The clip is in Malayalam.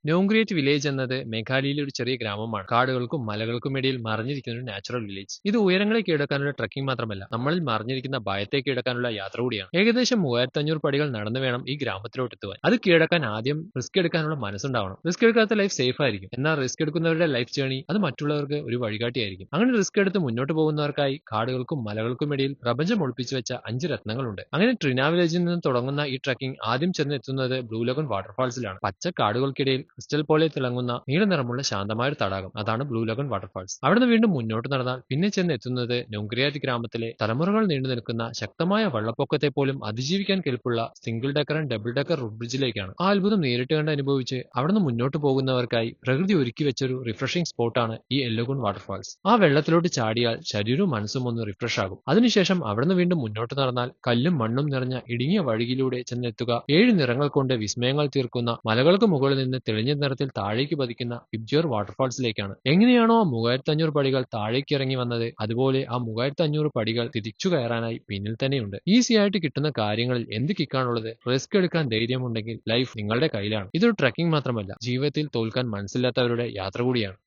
നോങ്ക്രിയറ്റ് വില്ലേജ് എന്നത് മേഘാലയയിലെ ഒരു ചെറിയ ഗ്രാമമാണ്. കാടുകൾക്കും മലകൾക്കും ഇടയിൽ മറിഞ്ഞിരിക്കുന്ന ഒരു നാച്ചുറൽ വില്ലേജ്. ഇത് ഉയരങ്ങളെ കീഴടക്കാനുള്ള ട്രക്കിംഗ് മാത്രമല്ല, നമ്മളിൽ മറിഞ്ഞിരിക്കുന്ന ഭയത്തെ കീഴടക്കാനുള്ള യാത്ര കൂടിയാണ്. ഏകദേശം 3500 പടികൾ നടന്നു വേണം ഈ ഗ്രാമത്തിലോട്ട് എത്തുവാൻ. അത് കീഴടക്കാൻ ആദ്യം റിസ്ക് എടുക്കാനുള്ള മനസ്സുണ്ടാവണം. റിസ്ക് എടുക്കാത്ത ലൈഫ് സേഫ് ആയിരിക്കും, എന്നാൽ റിസ്ക് എടുക്കുന്നവരുടെ ലൈഫ് ജേണി അത് മറ്റുള്ളവർക്ക് ഒരു വഴികാട്ടിയായിരിക്കും. അങ്ങനെ റിസ്ക് എടുത്ത് മുന്നോട്ട് പോകുന്നവർക്കായി കാടുകൾക്കും മലകൾക്കും ഇടയിൽ പ്രപഞ്ചം ഒളിപ്പിച്ചു വെച്ച 5 രത്നങ്ങളുണ്ട്. അങ്ങനെ ട്രിന വില്ലേജിൽ നിന്ന് തുടങ്ങുന്ന ഈ ട്രക്കിംഗ് ആദ്യം ചെന്ന് എത്തുന്നത് ബ്ലൂ ലഗൂൺ വാട്ടർഫാൾസിലാണ്. പച്ച കാടുകൾക്കിടയിൽ ക്രിസ്റ്റൽ പോലെ തിളങ്ങുന്ന നീല നിറമുള്ള ശാന്തമായ ഒരു തടാകം, അതാണ് ബ്ലൂ ലഗൂൺ വാട്ടർഫാൾസ്. അവിടുന്ന് വീണ്ടും മുന്നോട്ട് നടന്നാൽ പിന്നെ ചെന്ന് എത്തുന്നത് നോങ്ക്രിയാറ്റ് ഗ്രാമത്തിലെ തലമുറകൾ നീണ്ടു നിൽക്കുന്ന ശക്തമായ വെള്ളപ്പൊക്കത്തെ പോലും അതിജീവിക്കാൻ കെൽപ്പുള്ള single decker and double decker root ബ്രിഡ്ജിലേക്കാണ്. ആ അത്ഭുതം നേരിട്ട് കണ്ട് അനുഭവിച്ച് അവിടുന്ന് മുന്നോട്ട് പോകുന്നവർക്കായി പ്രകൃതി ഒരുക്കി വെച്ചൊരു റിഫ്രഷിംഗ് സ്പോട്ടാണ് ഈ എല്ലഗൂൺ വാട്ടർഫാൾസ്. ആ വെള്ളത്തിലോട്ട് ചാടിയാൽ ശരീരവും മനസ്സും ഒന്ന് റിഫ്രഷ് ആകും. അതിനുശേഷം അവിടുന്ന് വീണ്ടും മുന്നോട്ട് നടന്നാൽ കല്ലും മണ്ണും നിറഞ്ഞ ഇടുങ്ങിയ വഴിയിലൂടെ ചെന്നെത്തുക 7 നിറങ്ങൾ കൊണ്ട് വിസ്മയങ്ങൾ തീർക്കുന്ന മലകൾക്ക് മുകളിൽ നിന്ന് തെളിഞ്ഞ നിറത്തിൽ താഴേക്ക് പതിക്കുന്ന പിബ്ജിയോർ വാട്ടർഫാൾസിലേക്കാണ്. എങ്ങനെയാണോ ആ 3500 പടികൾ താഴേക്ക് ഇറങ്ങി വന്നത്, അതുപോലെ ആ 3500 പടികൾ തിരിച്ചു കയറാനായി പിന്നിൽ തന്നെയുണ്ട്. ഈസി ആയിട്ട് കിട്ടുന്ന കാര്യങ്ങളിൽ എന്ത് കിക്കാണുള്ളത്? റിസ്ക് എടുക്കാൻ ധൈര്യമുണ്ടെങ്കിൽ ലൈഫ് നിങ്ങളുടെ കയ്യിലാണ്. ഇതൊരു ട്രക്കിംഗ് മാത്രമല്ല, ജീവിതത്തിൽ തോൽക്കാൻ മനസ്സില്ലാത്തവരുടെ യാത്ര കൂടിയാണ്.